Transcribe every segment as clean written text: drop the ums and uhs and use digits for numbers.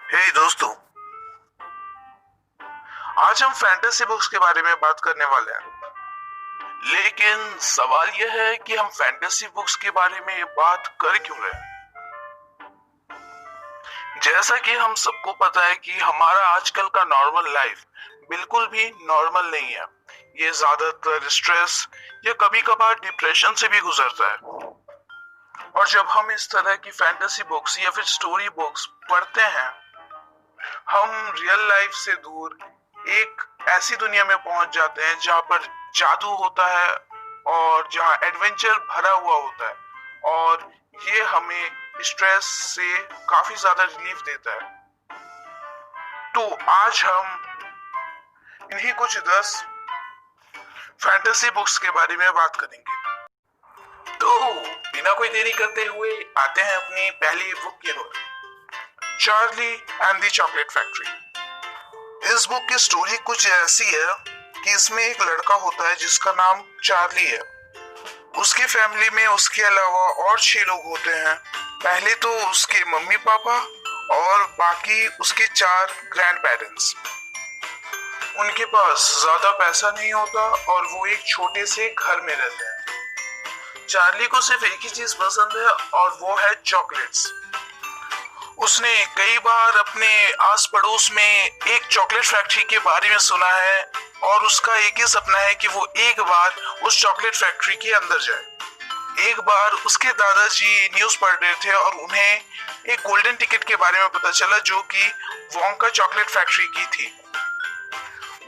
हे दोस्तों, आज हम फैंटेसी बुक्स के बारे में बात करने वाले हैं। लेकिन सवाल यह है कि हम फैंटेसी बुक्स के बारे में बात कर क्यों रहे हैं। जैसा कि हम सबको पता है कि हमारा आजकल का नॉर्मल लाइफ बिल्कुल भी नॉर्मल नहीं है। ये ज्यादातर स्ट्रेस या कभी कभार डिप्रेशन से भी गुजरता है। और जब हम इस तरह की फैंटेसी बुक्स या फिर स्टोरी बुक्स पढ़ते हैं, हम रियल लाइफ से दूर एक ऐसी दुनिया में पहुंच जाते हैं जहां पर जादू होता है और जहां एडवेंचर भरा हुआ होता है, और ये हमें स्ट्रेस से काफी ज्यादा रिलीफ देता है। तो आज हम इन्हीं कुछ 10 फैंटेसी बुक्स के बारे में बात करेंगे। तो बिना कोई देरी करते हुए आते हैं अपनी पहली बुक की ओर, Charlie and the Chocolate Factory. इस बुक की स्टोरी कुछ ऐसी है कि इसमें एक लड़का होता है जिसका नाम चार्ली है। उसकी फैमिली में उसके अलावा और 6 लोग होते हैं। पहले तो उसके मम्मी पापा और बाकी उसके 4 ग्रैंड पेरेंट्स। उनके पास ज्यादा पैसा नहीं होता और वो एक छोटे से घर में रहते हैं। चार्ली को सिर्फ एक ही चीज पसंद है और वो है चॉकलेट्स। उसने कई बार अपने आस पड़ोस में एक चॉकलेट फैक्ट्री के बारे में सुना है और उसका एक ही सपना है कि वो एक बार उस चॉकलेट फैक्ट्री के अंदर जाए। एक बार उसके दादाजी न्यूज पढ़ रहे थे और उन्हें एक गोल्डन टिकट के बारे में पता चला जो कि वोंका चॉकलेट फैक्ट्री की थी।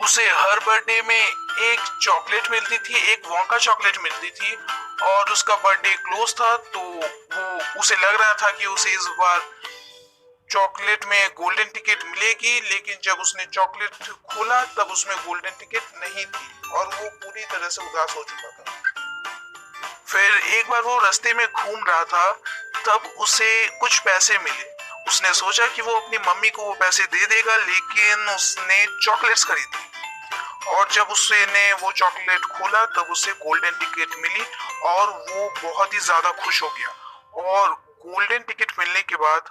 उसे हर बर्थडे में एक चॉकलेट मिलती थी, एक वोंका चॉकलेट मिलती थी, और उसका बर्थडे क्लोज था तो वो उसे लग रहा था कि उसे इस बार चॉकलेट में गोल्डन टिकट मिलेगी। लेकिन जब उसने चॉकलेट खोला तब उसमें गोल्डन टिकट नहीं थी और वो पूरी तरह से उदास हो चुका था। फिर एक बार वो रास्ते में घूम रहा था, तब उसे कुछ पैसे मिले। उसने सोचा कि वो अपनी मम्मी को वो पैसे दे देगा, लेकिन उसने चॉकलेट्स खरीदी और जब उसने वो चॉकलेट खोला तब उसे गोल्डन टिकट मिली और वो बहुत ही ज्यादा खुश हो गया। और गोल्डन टिकट मिलने के बाद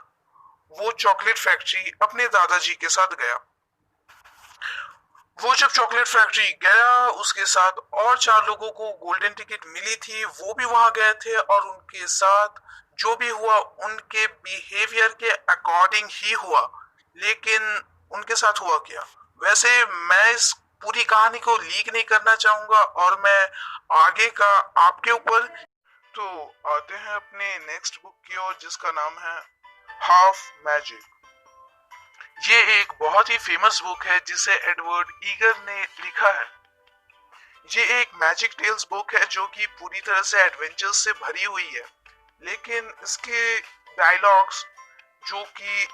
वो चॉकलेट फैक्ट्री अपने दादाजी के साथ गया। वो जब चॉकलेट फैक्ट्री गया, उसके साथ और 4 लोगों को गोल्डन टिकट मिली थी, वो भी वहां गए थे और उनके साथ जो भी हुआ उनके बिहेवियर के अकॉर्डिंग ही हुआ। लेकिन उनके साथ हुआ क्या, वैसे मैं इस पूरी कहानी को लीक नहीं करना चाहूंगा और मैं आगे का आपके ऊपर। तो आते हैं अपने नेक्स्ट बुक की ओर जिसका नाम है हाफ मैजिक। ये एक बहुत ही फेमस बुक है जिसे एडवर्ड ईगर ने लिखा है। ये एक मैजिक टेल्स बुक है जो कि पूरी तरह से एडवेंचर से भरी हुई है, लेकिन इसके डायलॉग्स जो कि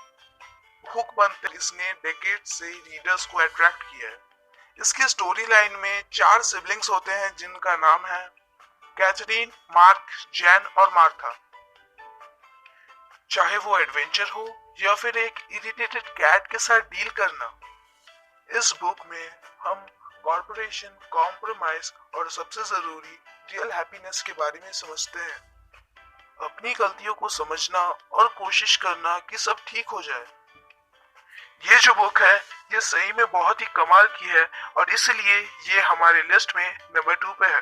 हुक बनते हैं, इसने डेकेड से रीडर्स को अट्रैक्ट किया है। इसकी स्टोरी लाइन में 4 सिबलिंग्स होते हैं जिनका नाम है कैथरीन, मार्क, जैन और मार्था। चाहे वो एडवेंचर हो या फिर एक इरिटेटेड कैट के साथ डील करना, इस बुक में हम कॉर्पोरेशन, कॉम्प्रोमाइज और सबसे जरूरी रियल हैप्पीनेस के बारे में समझते हैं। अपनी गलतियों को समझना और कोशिश करना कि सब ठीक हो जाए। ये जो बुक है ये सही में बहुत ही कमाल की है और इसलिए ये हमारे लिस्ट में नंबर 2 पे है।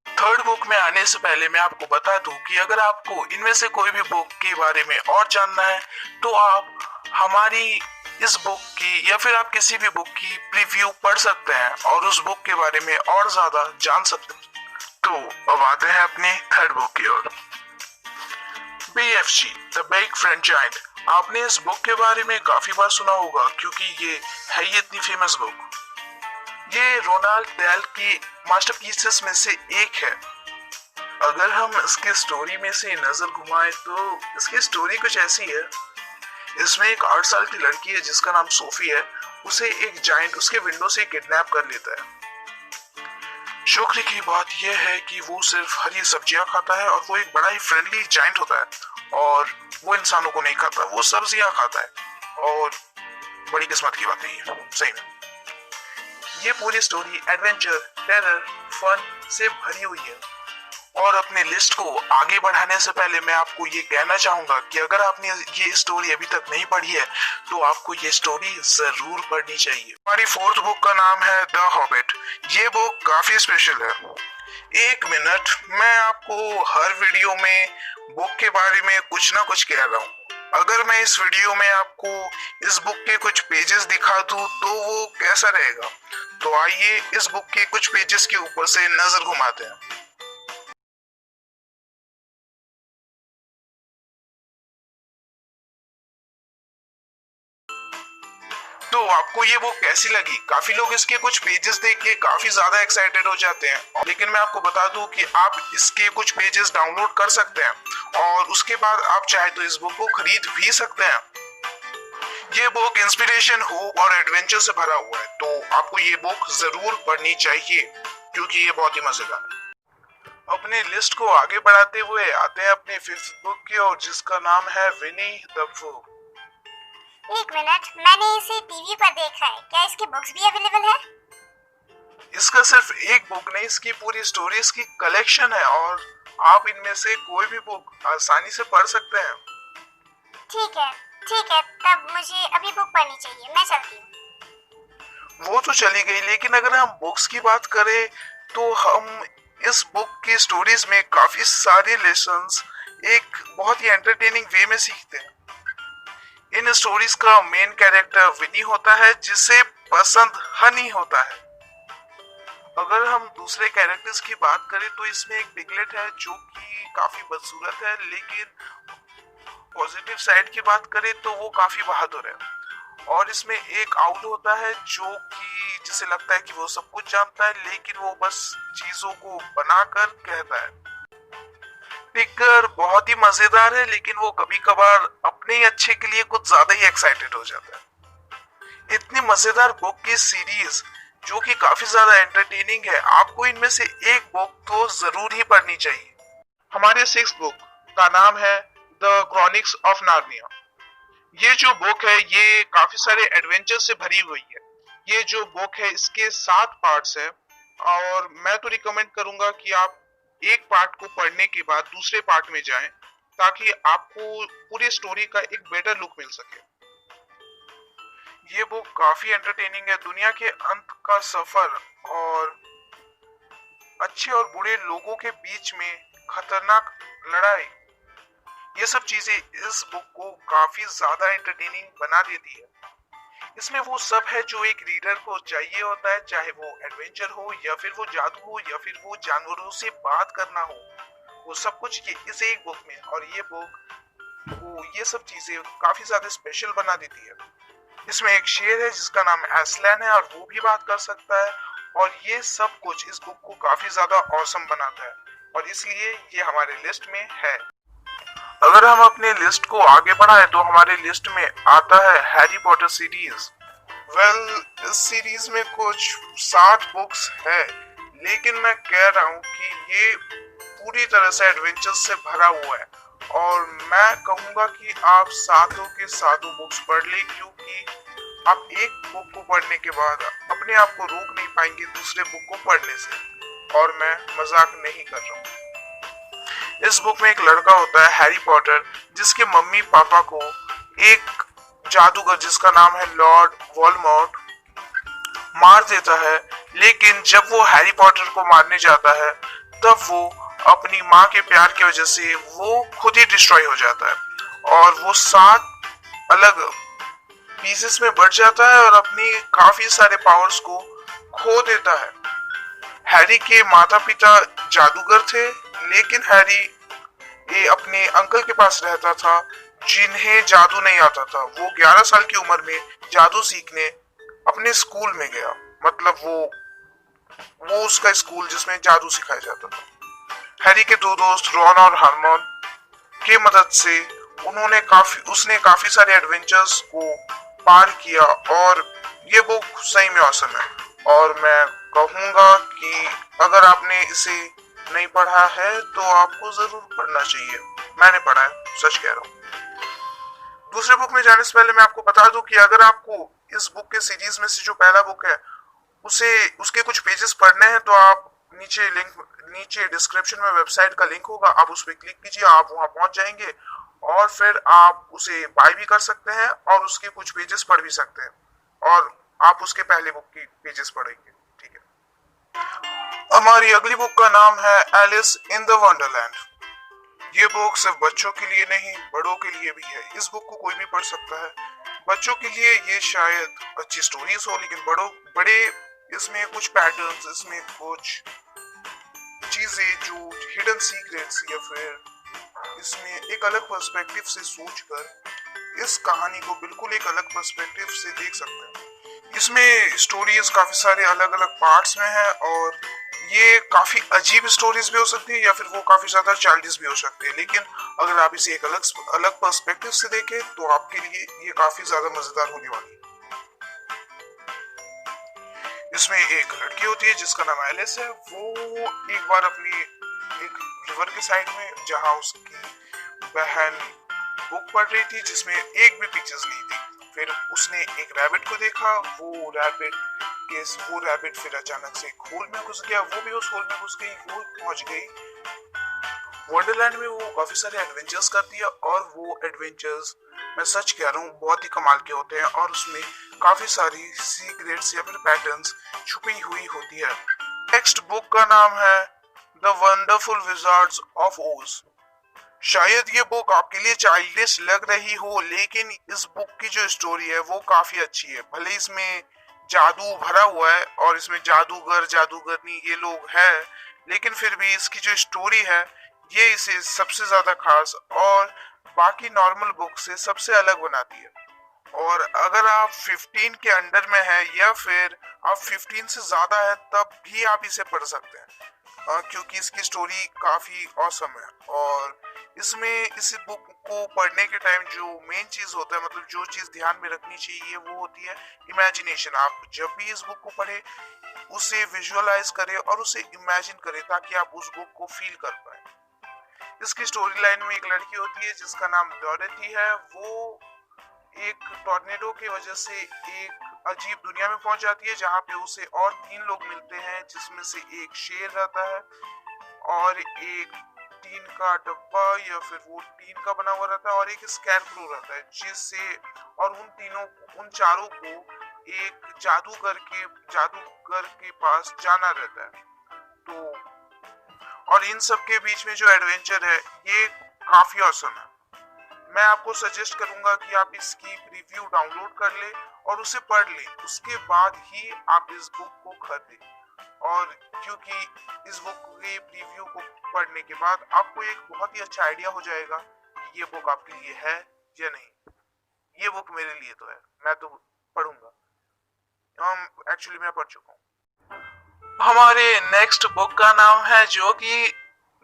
थर्ड बुक में आने से पहले मैं आपको बता दूं कि अगर आपको इनमें से कोई भी बुक के बारे में और जानना है तो आप हमारी इस बुक की या फिर आप किसी भी बुक की प्रीव्यू पढ़ सकते हैं और उस बुक के बारे में और ज्यादा जान सकते हैं। तो अब आते हैं अपनी थर्ड बुक की ओर, BFG the big friend giant. आपने इस बुक के बारे में काफी बार सुना होगा क्योंकि ये है ही इतनी फेमस बुक। ये रोनाल्ड डेल की मास्टरपीसेस में से एक है। अगर हम इसकी स्टोरी में से नजर घुमाएं तो इसकी स्टोरी कुछ ऐसी है। इसमें एक 8 साल की लड़की है जिसका नाम सोफी है। उसे एक जायंट उसके विंडो से किडनैप कर लेता है। शुक्र की बात यह है कि वो सिर्फ हरी सब्जियां खाता है और वो एक बड़ा ही फ्रेंडली जायंट होता है और वो इंसानों को नहीं खाता, वो सब्जियां खाता है। और बड़ी किस्मत की बात है ये सही में। ये पूरी स्टोरी एडवेंचर, टेरर, फन से भरी हुई है और अपने लिस्ट को आगे बढ़ाने से पहले मैं आपको ये कहना चाहूंगा कि अगर आपने ये स्टोरी अभी तक नहीं पढ़ी है तो आपको ये स्टोरी जरूर पढ़नी चाहिए। हमारी फोर्थ बुक का नाम है द हॉबिट। ये बुक काफी स्पेशल है। एक मिनट, मैं आपको हर वीडियो में बुक के बारे में कुछ ना कुछ कह रहा हूँ। अगर मैं इस वीडियो में आपको इस बुक के कुछ पेजेस दिखा दूँ तो वो कैसा रहेगा? तो आइए इस बुक के कुछ पेजेस के ऊपर से नजर घुमाते हैं। तो आपको ये बुक कैसी लगी? काफी लोग इसके कुछ पेजेस देख के काफी ज्यादा एक्साइटेड हो जाते हैं, लेकिन मैं आपको बता दूं कि आप इसके कुछ पेजेस डाउनलोड कर सकते हैं और उसके बाद आप चाहे तो इस बुक को खरीद भी सकते हैं। ये बुक इंस्पिरेशन, होप और एडवेंचर से भरा हुआ है, तो आपको ये बुक जरूर पढ़नी चाहिए क्योंकि ये बहुत ही मजेदार है। अपने लिस्ट को आगे बढ़ाते हुए आते हैं अपने फिफ्थ बुक की ओर, जिसका नाम है विनी द पूह। एक मिनट, मैंने इसे टीवी पर देखा है। क्या इसकी बुक्स भी अवेलेबल है? इसका सिर्फ एक बुक नहीं, इसकी पूरी स्टोरीज की कलेक्शन है और आप इनमें से कोई भी बुक आसानी से पढ़ सकते हैं। ठीक है, तब मुझे अभी बुक पढ़नी चाहिए। मैं चलती हूँ। वो तो चली गई, लेकिन अगर हम बुक्स की बात करें तो हम इस बुक की स्टोरीज में काफी सारे लेसन्स एक बहुत ही एंटरटेनिंग वे में सीखते हैं। इन स्टोरीज का मेन कैरेक्टर विनी होता है, जिसे पसंद हनी होता है। अगर हम दूसरे कैरेक्टर्स की बात करें तो इसमें एक पिगलेट है जो कि काफी बदसूरत है, लेकिन पॉजिटिव साइड की बात करें तो वो काफी बहादुर है। और इसमें एक आउल होता है जो कि जिसे लगता है कि वो सब कुछ जानता है, लेकिन वो बस चीजों को बनाकर कहता है। पिगर बहुत ही मजेदार है, लेकिन वो कभी कभार अपने ही अच्छे के लिए कुछ ज्यादा ही एक्साइटेड हो जाता है। इतनी मजेदार बुक की सीरीज जो कि काफी ज्यादा एंटरटेनिंग है, आपको इनमें से एक बुक तो जरूर ही पढ़नी चाहिए। हमारे सिक्स्थ बुक का नाम है द क्रॉनिक्स ऑफ नार्निया। ये जो बुक है ये काफी सारे एडवेंचर से भरी हुई है। ये जो बुक है इसके 7 पार्ट्स है और मैं तो रिकमेंड करूंगा कि आप एक पार्ट को पढ़ने के बाद दूसरे पार्ट में जाएं ताकि आपको पूरी स्टोरी का एक बेटर लुक मिल सके। ये बुक काफी एंटरटेनिंग है। दुनिया के अंत का सफर और अच्छे और बुरे लोगों के बीच में खतरनाक लड़ाई, ये सब चीजें इस बुक को काफी ज्यादा एंटरटेनिंग बना देती है। इसमें वो सब है जो एक रीडर को चाहिए होता है, चाहे वो एडवेंचर हो या फिर वो जादू हो या फिर वो जानवरों से बात करना हो, वो सब कुछ ये इस एक बुक में। और ये बुक वो ये सब चीजें काफी ज्यादा स्पेशल बना देती है। इसमें एक शेर है जिसका नाम एस्लैन है और वो भी बात कर सकता है, और ये सब कुछ इस बुक को काफी ज्यादा ऑसम बनाता है और इसलिए ये हमारे लिस्ट में है। अगर हम अपने लिस्ट को आगे बढ़ाएं तो हमारे लिस्ट में आता है हैरी पॉटर सीरीज। इस सीरीज में कुछ 60 बुक्स है, लेकिन मैं कह रहा हूँ कि ये पूरी तरह से एडवेंचर से भरा हुआ है और मैं कहूँगा कि आप सातों के सातों बुक्स पढ़ लें, क्योंकि आप एक बुक को पढ़ने के बाद अपने आप को रोक नहीं पाएंगे दूसरे बुक को पढ़ने से, और मैं मजाक नहीं कर रहा हूँ। इस बुक में एक लड़का होता है हैरी पॉटर, जिसके मम्मी पापा को एक जादूगर जिसका नाम है लॉर्ड वोल्डेमॉर्ट मार देता है, लेकिन जब वो हैरी पॉटर को मारने जाता है तब वो अपनी माँ के प्यार की वजह से वो खुद ही डिस्ट्रॉय हो जाता है और वो 7 अलग पीसेस में बढ़ जाता है और अपनी काफी सारे पावर्स को खो देता है। हैरी के माता पिता जादूगर थे, लेकिन हैरी ये अपने अंकल के पास रहता था जिन्हें जादू नहीं आता था। वो 11 साल की उम्र में जादू सीखने अपने स्कूल में गया, मतलब वो उसका स्कूल जिसमें जादू सिखाया जाता था। हैरी के 2 दोस्त रॉन और हरमोन की मदद से उसने काफी सारे एडवेंचर्स को पार किया और ये बुक सही में औसम है। और मैं कहूँगा कि अगर आपने इसे नहीं पढ़ा है तो आपको जरूर पढ़ना चाहिए। मैंने पढ़ा है, सच कह रहा हूँ। दूसरे बुक में जाने से पहले मैं आपको बता दूं कि अगर आपको इस बुक के सीरीज में से जो पहला बुक है उसके कुछ पेजेस पढ़ने हैं तो आप नीचे डिस्क्रिप्शन में वेबसाइट का लिंक होगा, आप उस पर क्लिक कीजिए, आप वहां पहुंच जाएंगे और फिर आप उसे बाय भी कर सकते हैं और उसके कुछ पेजेस पढ़ भी सकते हैं और आप उसके पहले बुक की पेजेस पढ़ेंगे। ठीक है। हमारी अगली बुक का नाम है एलिस इन द वंडरलैंड। ये बुक सिर्फ बच्चों के लिए नहीं, बड़ों के लिए भी है। इस बुक को कोई भी पढ़ सकता है। बच्चों के लिए ये शायद अच्छी स्टोरीज हो, लेकिन बड़े इसमें कुछ पैटर्न्स, इसमें कुछ चीजें जो हिडन सीक्रेट्स या फिर इसमें एक अलग पर्सपेक्टिव से सोचकर इस कहानी को बिल्कुल एक अलग पर्सपेक्टिव से देख सकते हैं। इसमें स्टोरीज काफी सारे अलग अलग पार्ट्स में है और ये काफी अजीब स्टोरीज भी हो सकती है या फिर वो काफी ज्यादा चाइल्डिश भी हो सकती है, लेकिन अगर आप इसे एक अलग पर्सपेक्टिव से देखें तो आपके लिए ये काफी ज्यादा मजेदार होने वाली है। इसमें एक लड़की होती है जिसका नाम एलिस है। वो एक बार अपनी एक रिवर के साइड में, जहाँ उसकी बहन बुक पढ़ रही थी जिसमें एक भी पिक्चर्स नहीं थी, फिर उसने एक रैबिट को देखा। वो रैबिट फिर अचानक से एक होल में घुस गया, वो भी उस होल में घुस गई, वो पहुंच गई वंडरलैंड में। वो काफी सारे एडवेंचर्स करती है और वो एडवेंचर्स, मैं सच कह रहा हूँ, बहुत ही कमाल के होते हैं और उसमें काफी सारी सीक्रेट्स या फिर पैटर्न्स छुपी हुई होती है। नेक्स्ट बुक का नाम है द वंडरफुल विजार्ड्स ऑफ ओज। शायद ये बुक आपके लिए चाइल्डिश लग रही हो, लेकिन इस बुक की जो स्टोरी है वो काफी अच्छी है। भले इसमें जादू भरा हुआ है और इसमें जादूगरनी ये लोग हैं, लेकिन फिर भी इसकी जो स्टोरी है ये इसे सबसे ज्यादा खास और बाकी नॉर्मल बुक से सबसे अलग बनाती है। और अगर आप 15 के अंडर में है या फिर आप 15 से ज्यादा है तब भी आप इसे पढ़ सकते हैं, क्योंकि इसकी स्टोरी काफी ऑसम है। और इसमें इस बुक को पढ़ने के टाइम जो मेन चीज होता है, मतलब जो चीज ध्यान में रखनी चाहिए, वो होती है इमेजिनेशन। आप जब भी इस बुक को पढ़े उसे विजुअलाइज करें और उसे इमेजिन करें ताकि आप उस बुक को फील कर पाए। इसकी स्टोरी लाइन में एक लड़की होती है जिसका नाम डोरेथी है। वो एक टॉर्नेडो की वजह से एक अजीब दुनिया में पहुंच जाती है जहां पे उसे और 3 लोग मिलते हैं, जिसमें से एक शेर रहता है और एक टीन का डब्बा या फिर वो टीन का बना हुआ रहता है और एक स्कैरक्रो रहता है, जिससे और उन चारों को एक जादूगर के पास जाना रहता है। तो और इन सब के बीच में जो एडवेंचर है ये काफी ऑसम है। मैं आपको सजेस्ट करूंगा कि आप इसकी रिव्यू डाउनलोड कर ले और उसे पढ़ ले, उसके बाद ही आप इस बुक को खरीदें। और क्योंकि इस बुक के रिव्यू को पढ़ने के बाद आपको एक बहुत ही अच्छा आइडिया हो जाएगा कि ये बुक आपके लिए है या नहीं। ये बुक मेरे लिए तो है, मैं तो पढ़ूंगा। एक्चुअली मैं पढ़ चुका हूँ। हमारे नेक्स्ट बुक का नाम है, जो कि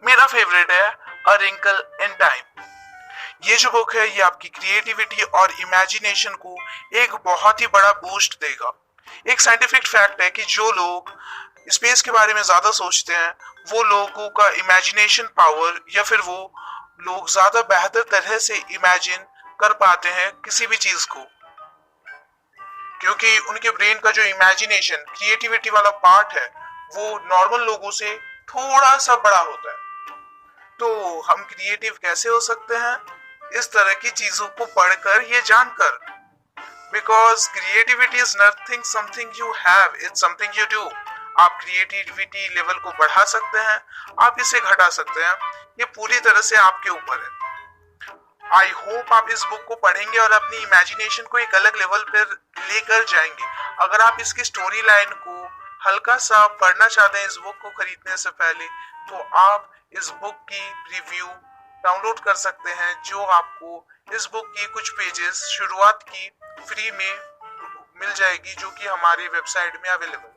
मेरा फेवरेट है, अ रिंकल इन टाइम। ये जो बुक है ये आपकी क्रिएटिविटी और इमेजिनेशन को एक बहुत ही बड़ा बूस्ट देगा। एक साइंटिफिक फैक्ट है कि जो लोग स्पेस के बारे में ज्यादा सोचते हैं वो लोगों का इमेजिनेशन पावर या फिर वो लोग ज्यादा बेहतर तरह से इमेजिन कर पाते हैं किसी भी चीज को, क्योंकि उनके ब्रेन का जो इमेजिनेशन क्रिएटिविटी वाला पार्ट है वो नॉर्मल लोगों से थोड़ा सा बड़ा होता है। तो हम क्रिएटिव कैसे हो सकते हैं? इस तरह की चीजों को पढ़कर, ये जानकर, because creativity is nothing something you have, it's something you do. आप क्रिएटिविटी लेवल को बढ़ा सकते हैं, आप इसे घटा सकते हैं, ये पूरी तरह से आपके ऊपर है। आई होप आप इस बुक को पढ़ेंगे और अपनी इमेजिनेशन को एक अलग लेवल पर लेकर जाएंगे। अगर आप इसकी स्टोरी लाइन को हल्का सा पढ़ना चाहते हैं इस बुक को खरीदने से पहले, तो आप इस बुक की रिव्यू डाउनलोड कर सकते हैं, जो आपको इस बुक की कुछ पेजेस शुरुआत की फ्री में मिल जाएगी, जो कि हमारी वेबसाइट में अवेलेबल है।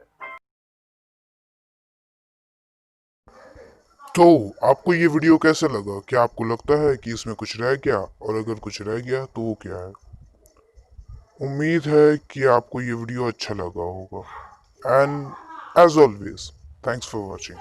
तो आपको ये वीडियो कैसा लगा? क्या आपको लगता है कि इसमें कुछ रह गया, और अगर कुछ रह गया तो वो क्या है? उम्मीद है कि आपको ये वीडियो अच्छा लगा होगा। And as always, thanks for watching.